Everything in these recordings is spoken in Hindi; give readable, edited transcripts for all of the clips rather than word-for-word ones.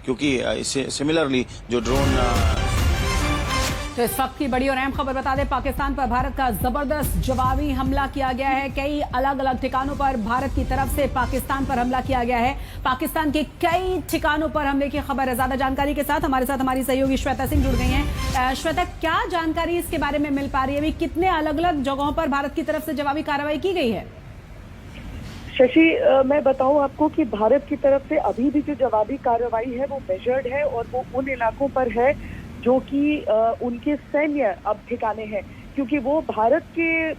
क्योंकि सिमिलरली जो ड्रोन तो इस वक्त की बड़ी और अहम खबर बता दें, पाकिस्तान पर भारत का जबरदस्त जवाबी हमला किया गया है। कई अलग अलग ठिकानों पर भारत की तरफ से पाकिस्तान पर हमला किया गया है। पाकिस्तान के कई ठिकानों पर हमले की खबर है। ज्यादा जानकारी के साथ हमारी सहयोगी श्वेता सिंह जुड़ गई हैं। श्वेता, क्या जानकारी इसके बारे में मिल पा रही है? अभी कितने अलग अलग जगहों पर भारत की तरफ से जवाबी कार्रवाई की गई है? शशि, मैं बताऊं आपको कि भारत की तरफ से अभी भी जो जवाबी कार्रवाई है वो मेजर्ड है और वो उन इलाकों पर है जो कि उनके सैन्य अब ठिकाने हैं, क्योंकि वो भारत के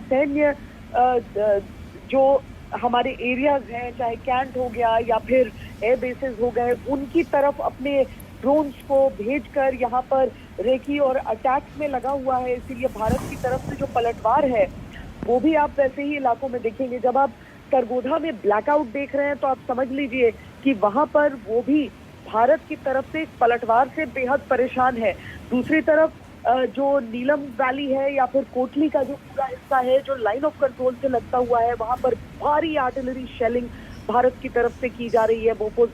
सैन्य जो हमारे एरियाज हैं, चाहे कैंट हो गया या फिर एयर बेसेस हो गए, उनकी तरफ अपने ड्रोन्स को भेजकर यहाँ पर रेकी और अटैक्स में लगा हुआ है। इसीलिए भारत की तरफ से जो पलटवार है वो भी आप वैसे ही इलाकों में देखेंगे। जब आप सरगोधा में ब्लैकआउट देख रहे हैं तो आप समझ लीजिए कि वहां पर वो भी भारत की तरफ से पलटवार से बेहद परेशान है। दूसरी तरफ जो नीलम वैली है या फिर कोटली का जो पूरा हिस्सा है जो लाइन ऑफ कंट्रोल से लगता हुआ है, वहां पर भारी आर्टिलरी शेलिंग भारत की तरफ से की जा रही है। बोफोर्स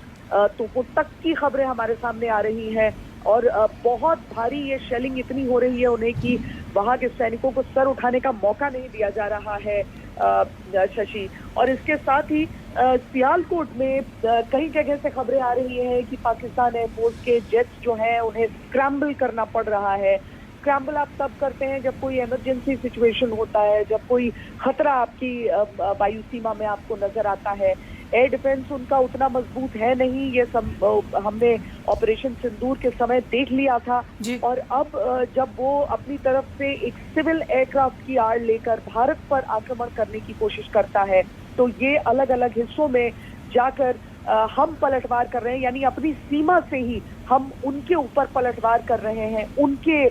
तोपों तक की खबरें हमारे सामने आ रही हैं और बहुत भारी ये शेलिंग इतनी हो रही है उन्हें कि वहां के सैनिकों को सर उठाने का मौका नहीं दिया जा रहा है, शशि। और इसके साथ ही सियालकोट में कई जगह से खबरें आ रही हैं कि पाकिस्तान एयरफोर्स के जेट्स जो हैं उन्हें स्क्रैम्बल करना पड़ रहा है। स्क्रैम्बल आप तब करते हैं जब कोई इमरजेंसी सिचुएशन होता है, जब कोई खतरा आपकी वायु सीमा में आपको नजर आता है। एयर डिफेंस उनका उतना मजबूत है नहीं, ये सब हमने ऑपरेशन सिंदूर के समय देख लिया था। और अब जब वो अपनी तरफ से एक सिविल एयरक्राफ्ट की आड़ लेकर भारत पर आक्रमण करने की कोशिश करता है, तो ये अलग अलग हिस्सों में जाकर हम पलटवार कर रहे हैं, यानी अपनी सीमा से ही हम उनके ऊपर पलटवार कर रहे हैं, उनके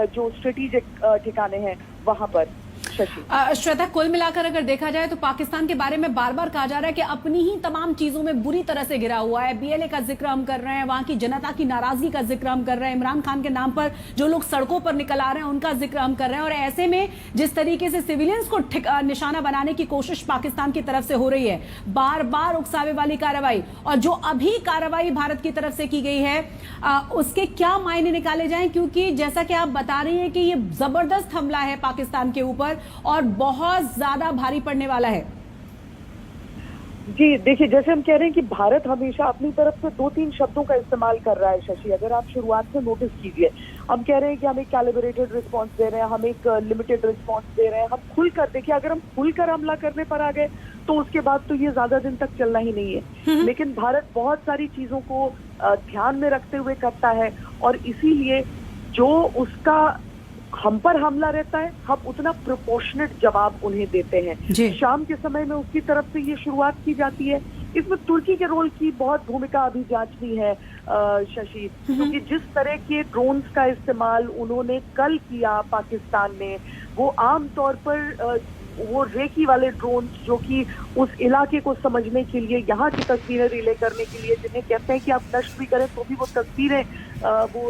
जो स्ट्रेटेजिक ठिकाने हैं वहां पर। श्वेता, कुल मिलाकर अगर देखा जाए तो पाकिस्तान के बारे में बार बार कहा जा रहा है कि अपनी ही तमाम चीजों में बुरी तरह से घिरा हुआ है। बीएलए का जिक्र हम कर रहे हैं, वहां की जनता की नाराजगी का जिक्र हम कर रहे हैं, इमरान खान के नाम पर जो लोग सड़कों पर निकल आ रहे हैं उनका जिक्र हम कर रहे हैं। और ऐसे में जिस तरीके से सिविलियंस को निशाना बनाने की कोशिश पाकिस्तान की तरफ से हो रही है, बार बार उकसावे वाली कार्रवाई, और जो अभी कार्रवाई भारत की तरफ से की गई है उसके क्या मायने निकाले जाएं? क्योंकि जैसा कि आप बता रही हैं कि ये जबरदस्त हमला है पाकिस्तान के ऊपर और बहुत ज्यादा भारी पड़ने वाला है। जी देखिए, जैसे हम कह रहे हैं कि भारत हमेशा अपनी तरफ से 2-3 शब्दों का इस्तेमाल कर रहा है, शशि। अगर आप शुरुआत से नोटिस कीजिए, हम कह रहे हैं कि हम एक कैलिब्रेटेड रिस्पांस दे रहे हैं, हम एक लिमिटेड रिस्पांस दे रहे हैं। हम खुलकर देखिए, अगर हम खुलकर हमला करने पर आ गए तो उसके बाद तो ये ज्यादा दिन तक चलना ही नहीं है। लेकिन भारत बहुत सारी चीजों को ध्यान में रखते हुए करता है और इसीलिए जो उसका हम पर हमला रहता है, हम उतना प्रोपोर्शनेट जवाब उन्हें देते हैं। शाम के समय में उसकी तरफ से ये शुरुआत की जाती है। इसमें तुर्की के रोल की बहुत भूमिका अभी जांचनी है, शशि, क्योंकि जिस तरह के ड्रोन्स का इस्तेमाल उन्होंने कल किया पाकिस्तान ने, वो आमतौर पर वो रेकी वाले ड्रोन्स जो कि उस इलाके को समझने के लिए, यहाँ की तस्वीरें रिले करने के लिए, जिन्हें कहते हैं कि आप नष्ट भी करें तो भी वो तस्वीरें वो